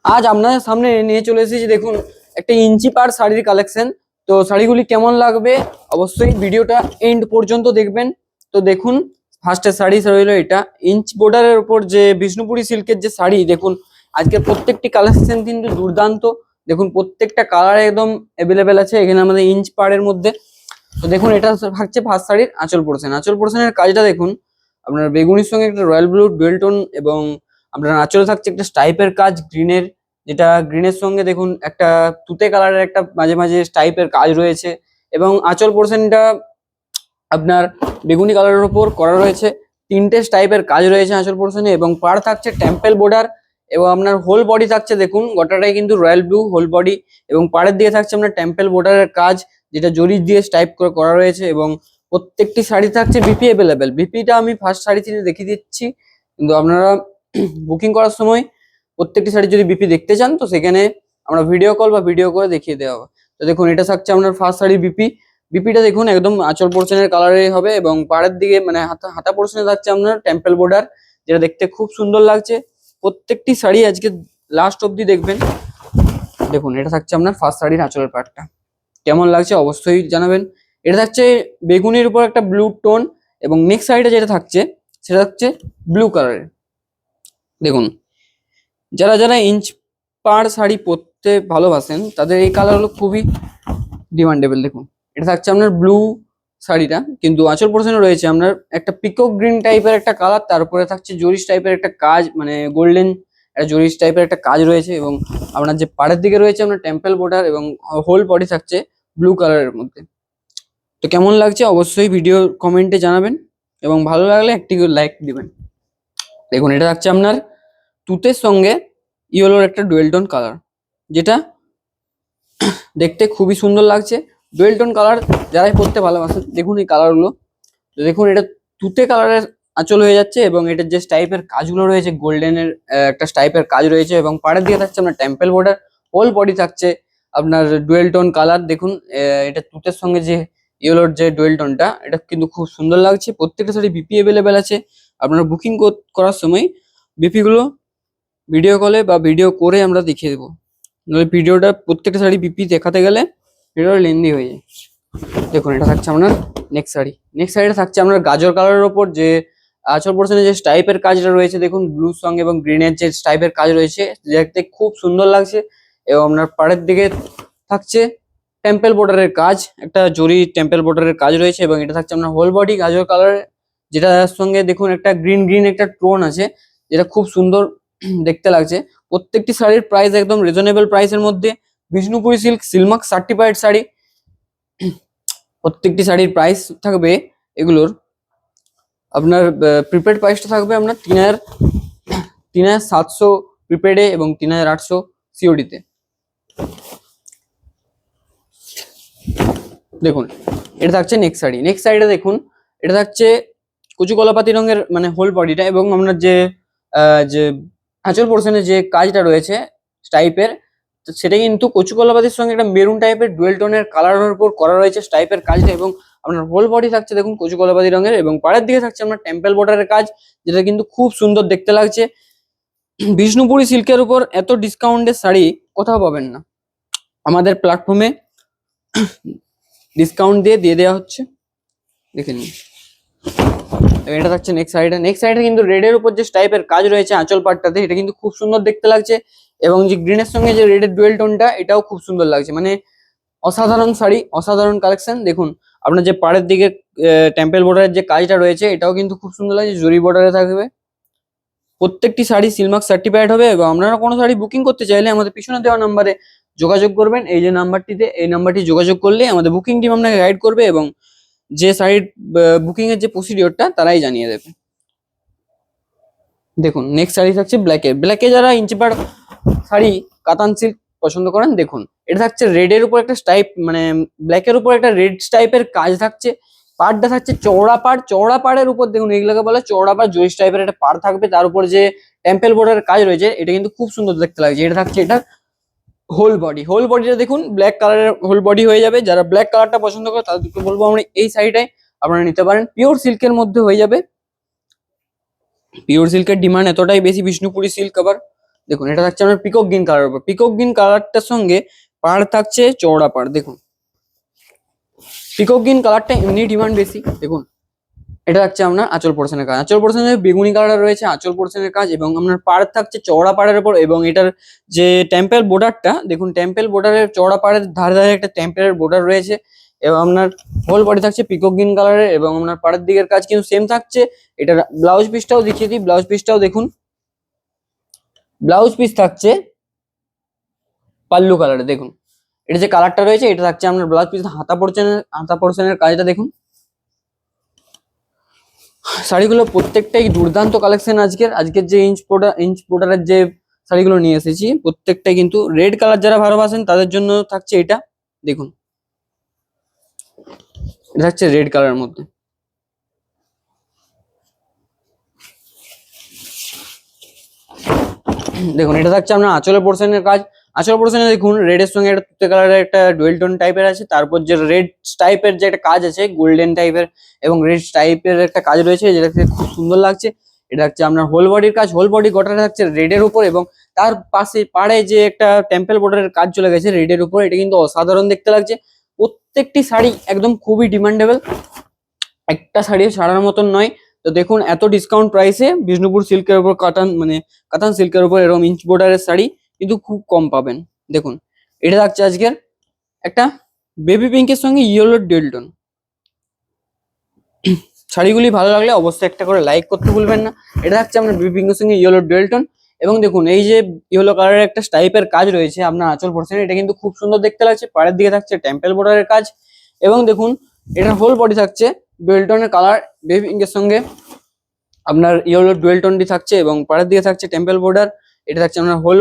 আজ আপনাদের সামনে নিয়ে চলে এসেছি, দেখুন একটা ইঞ্চি পার শাড়ির কালেকশন। তো শাড়িগুলি কেমন লাগবে অবশ্যই ভিডিওটা এন্ড পর্যন্ত দেখবেন। তো দেখুন, ফার্স্টের শাড়ি রইলো এটা ইঞ্চ বর্ডারের উপর যে বিষ্ণুপুরি সিল্কের যে শাড়ি। দেখুন আজকে প্রত্যেকটি কালেকশন কিন্তু দুর্দান্ত। দেখুন প্রত্যেকটা কালার একদম অ্যাভেলেবেল আছে এখানে আমাদের ইঞ্চ পাড়ের মধ্যে। তো দেখুন এটা থাকছে ফার্স্ট শাড়ির আঁচল পোর্শন। আঁচল পোর্শনের কাজটা দেখুন, আপনার বেগুনির সঙ্গে একটা রয়্যাল ব্লু ডুয়েল টোন, এবং আপনার আঁচলে থাকছে একটা স্টাইপের কাজ গ্রিনের, যেটা গ্রিনের সঙ্গে দেখুন একটা তুতে কালারের একটা মাঝে মাঝে স্টাইপের কাজ রয়েছে। এবং আঁচল পোর্শনটা আপনার বেগুনি কালারের উপর করা রয়েছে, তিনটে স্টাইপের কাজ রয়েছে আঁচল পোর্শনে। এবং পাড় থাকছে টেম্পেল বর্ডার, এবং আপনার হোল বডি থাকছে দেখুন গোটাটাই কিন্তু রয়্যাল ব্লু হোল বডি, এবং পাড়ের দিকে থাকছে আপনার টেম্পেল বর্ডারের কাজ, যেটা জরি দিয়ে স্টাইপ করে করা রয়েছে। এবং প্রত্যেকটি শাড়ি থাকছে বিপি অ্যাভেলেবেল। বিপিটা আমি ফার্স্ট শাড়ি থেকে দেখিয়ে দিচ্ছি, কিন্তু আপনারা বুকিং করার সময় প্রত্যেকটি শাড়ি যদি বিপি দেখতে চান তো সেখানে আমরা ভিডিও কল বা ভিডিও করে দেখিয়ে দেওয়া হবে। তো দেখুন এটা থাকছে আপনার ফার্স্ট শাড়ি বিপি। বিপিটা দেখুন একদম আঁচল পোর্শনের কালারে হবে, এবং পাড়ের দিকে মানে হাতা হাতা পোর্শনে থাকছে আপনার টেম্পল বর্ডার, যেটা দেখতে খুব সুন্দর লাগছে। প্রত্যেকটি শাড়ি আজকে লাস্ট অবধি দেখবেন। দেখুন এটা থাকছে আপনার ফার্স্ট শাড়ির আঁচলের পাটটা, কেমন লাগছে অবশ্যই জানাবেন। এটা থাকছে বেগুনির উপর একটা ব্লু টোন, এবং নেক্সট সাইডে যেটা থাকছে সেটা হচ্ছে ব্লু কালারের। দেখুন যারা যারা ইঞ্চ পাড় শাড়ি পরতে ভালোবাসেন তাদের এই কালারগুলো খুবই ডিমান্ডেবল। দেখুন এটা থাকছে আপনার ব্লু শাড়িটা, কিন্তু আঁচল পোর্শনে রয়েছে আপনার একটা পিকক গ্রিন টাইপের একটা কালার, তারপরে থাকছে জরিস টাইপের একটা কাজ, মানে গোল্ডেন একটা জরিস টাইপের একটা কাজ রয়েছে। এবং আপনার যে পাড়ের দিকে রয়েছে আপনার টেম্পল বর্ডার, এবং হোল বডি থাকছে ব্লু কালারের মধ্যে। তো কেমন লাগছে অবশ্যই ভিডিও কমেন্টে জানাবেন, এবং ভালো লাগলে একটি লাইক দিবেন। দেখুন এটা থাকছে আপনার তুতের সঙ্গে ইয়েলোর একটা ডুয়েল টোন কালার, যেটা দেখতে খুবই সুন্দর লাগছে। ডুয়েল টোন কালার যারাই পরতে ভালোবাসেন দেখুন এই কালারগুলো। তো দেখুন এটা তুতে কালারের আঁচল হয়ে যাচ্ছে, এবং এটার যে স্টাইপের কাজগুলো রয়েছে গোল্ডেনের একটা স্টাইপের কাজ রয়েছে, এবং পাড়ের দিকে থাকছে আপনার টেম্পল বর্ডার, হোল বডি থাকছে আপনার ডুয়েল টোন কালার। দেখুন এটা তুতের সঙ্গে যে ইয়েলোর যে ডুয়েল টোনটা, এটা কিন্তু খুব সুন্দর লাগছে। প্রত্যেকটা শাড়ি বিপি অ্যাভেলেবেল আছে, আপনারা বুকিং করার সময় বিপি গুলো ভিডিও কলে বা ভিডিও করে আমরা দেখিয়ে দেবো, নইলে ভিডিওটা প্রত্যেকটা শাড়ি বিপি দেখাতে গেলে ভিডিওটা লেন্দি হয়ে যায়। দেখুন এটা থাকছে আপনার নেক্সট শাড়ি। নেক্সট শাড়িটা থাকছে আপনার গাজর কালারের ওপর যে আঁচল পোর্শনে যে স্টাইপের কাজটা রয়েছে, দেখুন ব্লুর সঙ্গে এবং গ্রিনের যে স্টাইপের কাজ রয়েছে দেখতে খুব সুন্দর লাগছে। এবং আপনার পাড়ের দিকে থাকছে টেম্পল বর্ডারের কাজ, একটা জরি টেম্পল বর্ডারের কাজ রয়েছে। এবং এটা থাকছে আপনার হোল বডি গাজর কালারের, যেটার সঙ্গে দেখুন একটা গ্রিন গ্রিন একটা টোন আছে, যেটা খুব সুন্দর দেখতে লাগছে। প্রত্যেকটি শাড়ির প্রাইস একদম রিজনেবল প্রাইসের মধ্যে। Bishnupuri silk Silk Mark certified sari. প্রত্যেকটি শাড়ির প্রাইস থাকবে এগুলোর আপনার প্রিপেড প্রাইসটা থাকবে আপনার 3,700 প্রিপেডে, এবং 3,800 সিওডিতে। দেখুন এটা থাকছে নেক্সট শাড়ি। নেক্সট শাড়িটা দেখুন, এটা থাকছে কচু কলাপাতি রঙের মানে হোল বডিটা, এবং আপনার যে যে আঁচল পোর্শনে যে কাজটা রয়েছে স্টাইপের, তো সেটা কিন্তু কচু কলাপাতির সঙ্গে একটা মেরুন টাইপের ডুয়েল টোনের কালারের উপর করা রয়েছে স্টাইপের কাজটা। এবং আপনার হোল বডি থাকছে দেখুন কচু কলাপাতি রঙের, এবং পাড়ের দিকে থাকছে আপনার টেম্পল বর্ডারের কাজ, যেটা কিন্তু খুব সুন্দর দেখতে লাগছে। বিষ্ণুপুরি সিল্কের উপর এত ডিসকাউন্টের শাড়ি কোথাও পাবেন না, আমাদের প্ল্যাটফর্মে ডিসকাউন্ট দিয়ে দেওয়া হচ্ছে, দেখে নিন। এটা থাকছে নেক্সট সাইডে। নেক্সট সাইডে কিন্তু রেডের উপর যে টাইপের কাজ রয়েছে আঁচল পাটটাতে, এটা কিন্তু খুব সুন্দর দেখতে লাগছে। এবং যে গ্রিনের সঙ্গে যে রেডের ডুয়েল টোনটা, এটাও খুব সুন্দর লাগছে। মানে অসাধারণ শাড়ি, অসাধারণ কালেকশন। দেখুন আপনার যে পাড়ের দিকে টেম্পল বর্ডারের যে কাজটা রয়েছে, এটাও কিন্তু খুব সুন্দর লাগছে, জরি বর্ডারে থাকবে। প্রত্যেকটি শাড়ি সিলমার্ক সার্টিফাইড হবে। এবং আপনারা কোনো শাড়ি বুকিং করতে চাইলে আমাদের পিছনে দেওয়া নাম্বারে যোগাযোগ করবেন। এই যে নাম্বারটিতে, এই নাম্বারটি যোগাযোগ করলে আমাদের বুকিং টিম আপনাকে গাইড করবে, এবং যে শাড়ির বুকিং এর যে প্রসিডিওরটা তারাই জানিয়ে দেবে। দেখুন নেক্সট শাড়ি থাকছে ব্ল্যাকে যারা ইঞ্চিপাড় শাড়ি কাতান সিল্ক পছন্দ করেন, দেখুন এটা থাকছে রেডের উপর একটা স্টাইপ, মানে ব্ল্যাকের উপর একটা রেড টাইপের কাজ থাকছে। পাড়টা থাকছে চওড়া পাড়ের উপর দেখুন এগুলোকে বলে চওড়া পাড়, জরিস টাইপের একটা পাড় থাকবে, তার উপর যে টেম্পল বর্ডারের কাজ রয়েছে, এটা কিন্তু খুব সুন্দর দেখতে লাগছে। এটা থাকছে এটা হোল বডিটা দেখুন ব্ল্যাক কালারের হোল বডি হয়ে যাবে। যারা ব্ল্যাক কালারটা পছন্দ করে তাদেরকে বলবো আমরা এই শাড়িটাই আপনারা নিতে পারেন। পিওর সিল্কের মধ্যে হয়ে যাবে, পিওর সিল্কের ডিমান্ড এতটাই বেশি বিষ্ণুপুরি সিল্ক আবার। দেখুন এটা থাকছে আপনার পিকক গ্রিন কালার উপর, পিকক গ্রিন কালারটার সঙ্গে পাড় থাকছে চওড়া পাড়। দেখুন পিকক গ্রিন কালারটা এমনি ডিমান্ড বেশি। দেখুন এটা থাকছে আপনার আঁচল পোর্শনের কাজ, আঁচল পোর্শনের বেগুনি কালার রয়েছে আঁচল পোর্শনের কাজ, এবং আপনার পাড় থাকছে চওড়া পাড়ের উপর, এবং এটার যে টেম্পেল বর্ডারটা দেখুন, টেম্পেল বর্ডারের চওড়া পাড়ের ধারে ধারে একটা টেম্পেলের বর্ডার রয়েছে, এবং আপনার হোল বডি থাকছে পিকক গ্রিন কালারের, এবং আপনার পাড়ের দিকের কাজ কিন্তু সেম থাকছে। এটার ব্লাউজ পিসটাও দেখিয়ে দিই, ব্লাউজ পিসটাও দেখুন, ব্লাউজ পিস থাকছে পাল্লু কালারে। দেখুন এটা যে কালারটা রয়েছে এটা থাকছে আপনার ব্লাউজ পিস, হাতা পোর্শনের কাজটা দেখুন। শাড়িগুলো প্রত্যেকটাই দুর্দান্ত কালেকশন আজকের যে ইঞ্চ পোর্টারের যে শাড়িগুলো নিয়ে এসেছি প্রত্যেকটাই কিন্তু রেড কালার যারা ভালোবাসেন তাদের জন্য থাকছে এটা। দেখুন এটা থাকছে রেড কালারের মধ্যে। দেখুন এটা থাকছে আপনার আঁচলের পোর্শনের কাজ, আঁচল পোর্শনে দেখুন রেডের সঙ্গে একটা তুতে কালারের একটা ডুয়েল টোন টাইপের আছে, তারপর যে রেড টাইপের যে একটা কাজ আছে গোল্ডেন টাইপের এবং রেড টাইপের একটা কাজ রয়েছে যেটাকে খুব সুন্দর লাগছে। এটা হচ্ছে আপনার হোল বডির কাজ, হোল বডি গোটাটা থাকছে রেডের উপর, এবং তার পাশে পাড়ে যে একটা টেম্পল বর্ডারের কাজ চলে গেছে রেডের উপর, এটা কিন্তু অসাধারণ দেখতে লাগছে। প্রত্যেকটি শাড়ি একদম খুবই ডিমান্ডেবল, একটা শাড়িও ছাড়ার মতন নয়। তো দেখুন এত ডিসকাউন্ট প্রাইসে বিষ্ণুপুর সিল্কের উপর কাতান সিল্কের উপর এরকম ইঞ্চ বর্ডারের শাড়ি কিন্তু খুব কম পাবেন। দেখুন এটা থাকছে আজকের একটা বেবি পিঙ্কের সঙ্গে ইয়েলো ডেলটন। শাড়িগুলি ভালো লাগলে অবশ্যই একটা করে লাইক করতে ভুলবেন না। এটা থাকছে আপনার বেবি পিঙ্কের সঙ্গে ইয়েলো ডেলটন, এবং দেখুন এই যে ইয়েলো কালারের একটা স্টাইপের কাজ রয়েছে আপনার আঁচল পোর্শনে, এটা কিন্তু খুব সুন্দর দেখতে লাগছে। পাড়ের দিকে থাকছে টেম্পল বর্ডারের কাজ, এবং দেখুন এটা হোল বডি থাকছে ডুয়েলটনের কালার, বেবি পিঙ্কের সঙ্গে আপনার ইয়েলো ডুয়েলটনটি থাকছে, এবং পাড়ের দিকে থাকছে টেম্পল বর্ডার। এটা থাকছে আপনার হোল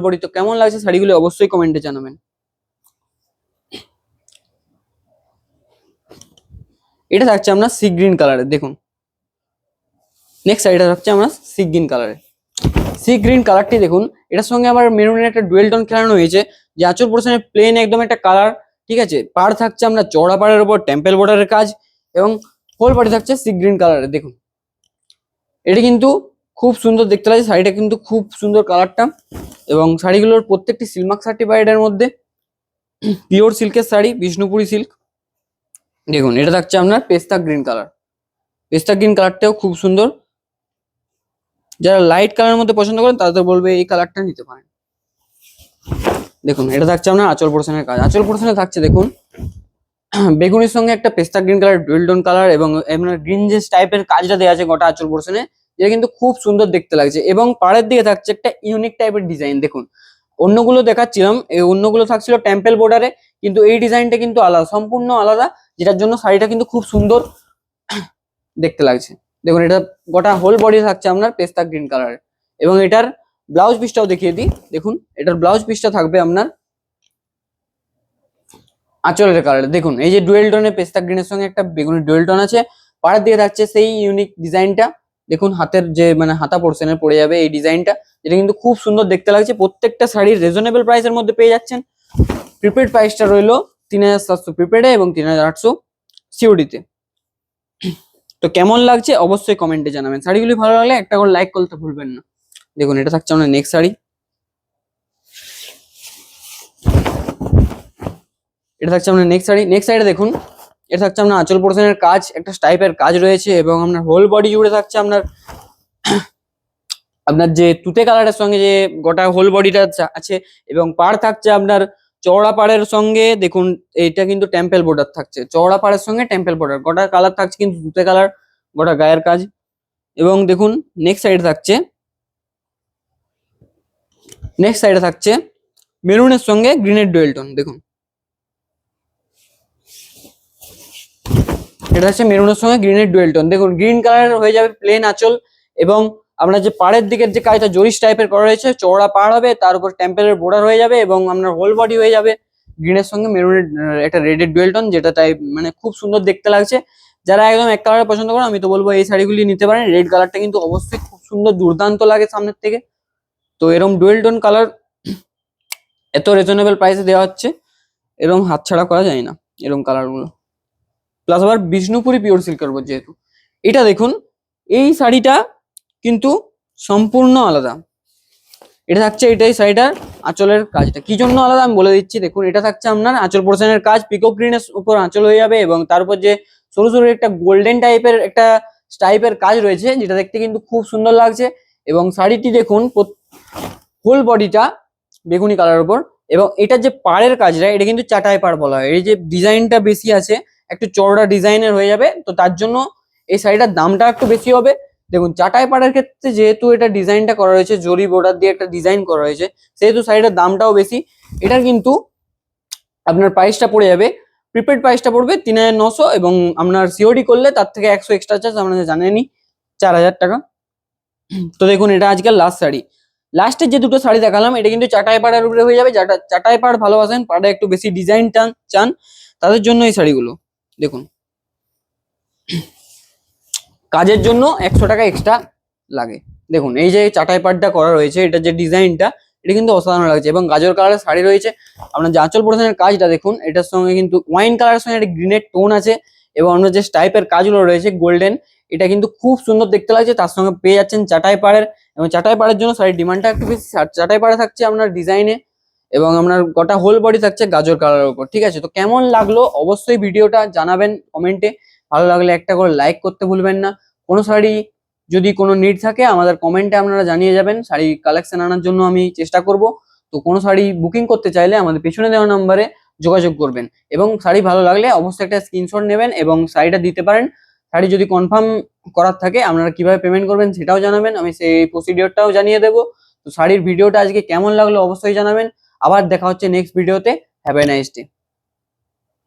বডি। তো কেমন লাগছে শাড়িগুলি অবশ্যই কমেন্টে জানাবেন। এটা থাকছে আপনার সি গ্রিন কালারের। দেখুন নেক্সট শাড়িটা থাকছে আপনার সি গ্রিন কালারের। সি গ্রিন কালারটি দেখুন এটার সঙ্গে আবার মেরুনের একটা ডুয়েল টোন খেলানো হয়েছে, যে আঁচল পোর্শনে প্লেন একদম একটা কালার, ঠিক আছে। পাড় থাকছে আপনার চওড়া পাড়ের উপর টেম্পল বর্ডারের কাজ, এবং হোল বডি থাকছে সি গ্রিন কালারের। দেখুন এটা কিন্তু খুব সুন্দর দেখতে লাগছে, শাড়িটা কিন্তু খুব সুন্দর কালারটা, এবং শাড়িগুলোর প্রত্যেকটি সিলমার্ক সার্টিফাইড এর মধ্যে, পিওর সিল্কের শাড়ি, বিষ্ণুপুরি সিল্ক। দেখুন এটা থাকছে আপনার পেস্তা গ্রিন কালার, পেস্তা গ্রিন কালারটাও খুব সুন্দর। যারা লাইট কালারের মধ্যে পছন্দ করেন তাদের বলবে এই কালারটা নিতে পারেন। দেখুন এটা থাকছে আপনার আঁচল পোর্শনের কাজ, আঁচল পোর্শনে থাকছে দেখুন বেগুনির সঙ্গে একটা পেস্তা green colour dual tone colour, এবং আপনার গ্রিন যে টাইপের কাজটা দেওয়া আছে গোটা আঁচল পোর্শনে, যেটা কিন্তু খুব সুন্দর দেখতে লাগছে। এবং পাড়ের দিকে থাকছে একটা ইউনিক টাইপের ডিজাইন। দেখুন অন্যগুলো দেখাচ্ছিলাম, এই অন্যগুলো থাকছিল টেম্পল বর্ডারে, কিন্তু এই ডিজাইনটা কিন্তু আলাদা, সম্পূর্ণ আলাদা, যেটার জন্য শাড়িটা কিন্তু খুব সুন্দর দেখতে লাগছে। দেখুন এটা গোটা হোল বডি থাকছে আপনার পেস্তা গ্রিন কালারের, এবং এটার ব্লাউজ পিসটাও দেখিয়ে দিই। দেখুন এটার ব্লাউজ পিসটা থাকবে আপনার আঁচলের কালার। দেখুন এই যে ডুয়েল টোনের পেস্তা গ্রিনের সঙ্গে একটা বেগুনি ডুয়েল টোন আছে, পাড়ের দিয়ে থাকছে সেই ইউনিক ডিজাইনটা। দেখুন হাতের যে মানে হাতা পোর্শনে পড়ে যাবে এই ডিজাইনটা, যেটা কিন্তু খুব সুন্দর দেখতে লাগছে। প্রত্যেকটা শাড়ির রিজনেবল প্রাইসের মধ্যে পেয়ে যাচ্ছেন। প্রিপেড প্রাইসটা রইলো 3700 প্রিপেডে এবং 3800 সিওডিতে। তো কেমন লাগছে অবশ্যই কমেন্টে জানাবেন। শাড়িগুলি ভালো লাগলে একটা করে লাইক করতে ভুলবেন না। দেখুন এটা থাকছে আমাদের নেক্সট শাড়ি, এটা থাকছে আপনার নেক্সট শাড়িটা দেখুন এটা থাকছে আপনার আঁচল পোর্শনের কাজ, একটা স্টাইপের কাজ রয়েছে, এবং আপনার হোল বডি জুড়ে থাকছে আপনার যে তুতে কালারের সঙ্গে যে গোটা হোল বডিটা আছে, এবং পাড় থাকছে আপনার চওড়া পাড়ের সঙ্গে। দেখুন এটা কিন্তু টেম্পল বর্ডার থাকছে, চওড়া পাড়ের সঙ্গে টেম্পল বর্ডার, গোটা কালার থাকছে কিন্তু তুতে কালার, গোটা গায়ের কাজ। এবং দেখুন নেক্সট সাইডে থাকছে মেরুনের সঙ্গে গ্রিনের ডুয়েল টোন। দেখুন এটা হচ্ছে মেরুনের সঙ্গে গ্রিনের ডুয়েল টোন। দেখুন গ্রিন কালার হয়ে যাবে প্লেন আঁচল, এবং আপনার যে পাড়ের দিকের যে কাজটা জরিস টাইপের করা রয়েছে, চওড়া পাড় হবে, তার উপর টেম্পেলের বর্ডার হয়ে যাবে, এবং আপনার হোল বডি হয়ে যাবে গ্রিনের সঙ্গে মেরুনের একটা রেডের ডুয়েল টোন, যেটা তাই মানে খুব সুন্দর দেখতে লাগছে। যারা একদম এক কালার পছন্দ করেন আমি তো বলবো এই শাড়িগুলি নিতে পারেন। রেড কালারটা কিন্তু অবশ্যই খুব সুন্দর দুর্দান্ত লাগে সামনের থেকে। তো এরকম ডুয়েল টোন কালার এত রিজনেবল প্রাইসে দেওয়া হচ্ছে, এরকম হাতছাড়া করা যায় না এরকম কালারগুলো। প্লাস আবার বিষ্ণুপুরি পিওর সিল্কের উপর যেহেতু। এটা দেখুন এই শাড়িটা কিন্তু সম্পূর্ণ আলাদা, এটা থাকছে এটাই শাড়িটার আঁচলের কাজটা কি জন্য আলাদা আমি বলে দিচ্ছি। দেখুন এটা থাকছে আপনার আঁচল পোর্শনের কাজ, পিকক গ্রিনের উপর আঁচল হয়ে যাবে এবং তার উপর যে সরু সরু একটা গোল্ডেন টাইপের একটা স্টাইপের কাজ রয়েছে, যেটা দেখতে কিন্তু খুব সুন্দর লাগছে। এবং শাড়িটি দেখুন হোল বডিটা বেগুনি কালার উপর, এবং এটার যে পাড়ের কাজটা এটা কিন্তু চাটাই পাড় বলা হয়। এই যে ডিজাইনটা বেশি আছে, একটু চওড়া ডিজাইনের হয়ে যাবে, তো তার জন্য এই শাড়িটার দামটা একটু বেশি হবে। দেখুন চাটাই পাড়ের ক্ষেত্রে যেহেতু এটা ডিজাইনটা করা হয়েছে, জরি বর্ডার দিয়ে একটা ডিজাইন করা হয়েছে, সেহেতু শাড়িটার দামটাও বেশি। এটার কিন্তু আপনার প্রাইসটা পড়ে যাবে, প্রিপেড প্রাইসটা পড়বে ৩,৯০০, এবং আপনার সিওডি করলে তার থেকে 100 এক্সট্রা চার্জ, আপনারা জানেনই, 4,000 টাকা। তো দেখুন এটা আজকের লাস্ট শাড়ি। লাস্টের যে দুটো শাড়ি দেখালাম এটা কিন্তু চাটাই পাড়ার উপরে হয়ে যাবে। যারা চাটাই পাড় ভালোবাসেন, পাড়ে একটু বেশি ডিজাইন চান, তাদের জন্য এই শাড়িগুলো। দেখুন কাজের জন্য 100 টাকা এক্সট্রা লাগে। দেখুন এই যে চাটাই পাড়টা করা রয়েছে, এটা যে ডিজাইনটা এটা কিন্তু অসাধারণ লাগছে, এবং গাজর কালারের শাড়ি রয়েছে। আপনার যে আঁচল পোর্শনের কাজটা দেখুন, এটার সঙ্গে কিন্তু ওয়াইন কালারের সঙ্গে একটা গ্রিনের টোন আছে, এবং আপনার যে স্টাইপের কাজগুলো রয়েছে গোল্ডেন, এটা কিন্তু খুব সুন্দর দেখতে লাগছে। তার সঙ্গে পেয়ে যাচ্ছেন চাটাই পাড়ের, এবং চাটাই পাড়ের জন্য শাড়ির ডিমান্ডটা একটু বেশি। চাটাই পাড়ে থাকছে আপনার ডিজাইনে, এবং আপনার গোটা হোল বডি থাকছে গাজর কালারের উপর। ঠিক আছে, তো কেমন লাগলো অবশ্যই ভিডিওটা জানাবেন কমেন্টে। ভালো লাগলে একটা করে লাইক করতে ভুলবেন না। কোনো শাড়ি যদি কোনো নিড থাকে আমাদের কমেন্টে আপনারা জানিয়ে যাবেন, শাড়ি কালেকশন আনার জন্য আমি চেষ্টা করব। তো কোনো শাড়ি বুকিং করতে চাইলে আমাদের পেছনে দেওয়া নাম্বারে যোগাযোগ করবেন, এবং শাড়ি ভালো লাগলে অবশ্যই একটা স্ক্রিনশট নেবেন এবং শাড়িটা দিতে পারেন। শাড়ি যদি কনফার্ম করার থাকে আপনারা কিভাবে পেমেন্ট করবেন সেটাও জানাবেন, আমি সেই প্রসিডিওরটাও জানিয়ে দেবো। তো শাড়ির ভিডিওটা আজকে কেমন লাগলো অবশ্যই জানাবেন। আবার দেখা হচ্ছে নেক্সট ভিডিওতে। Have a nice day.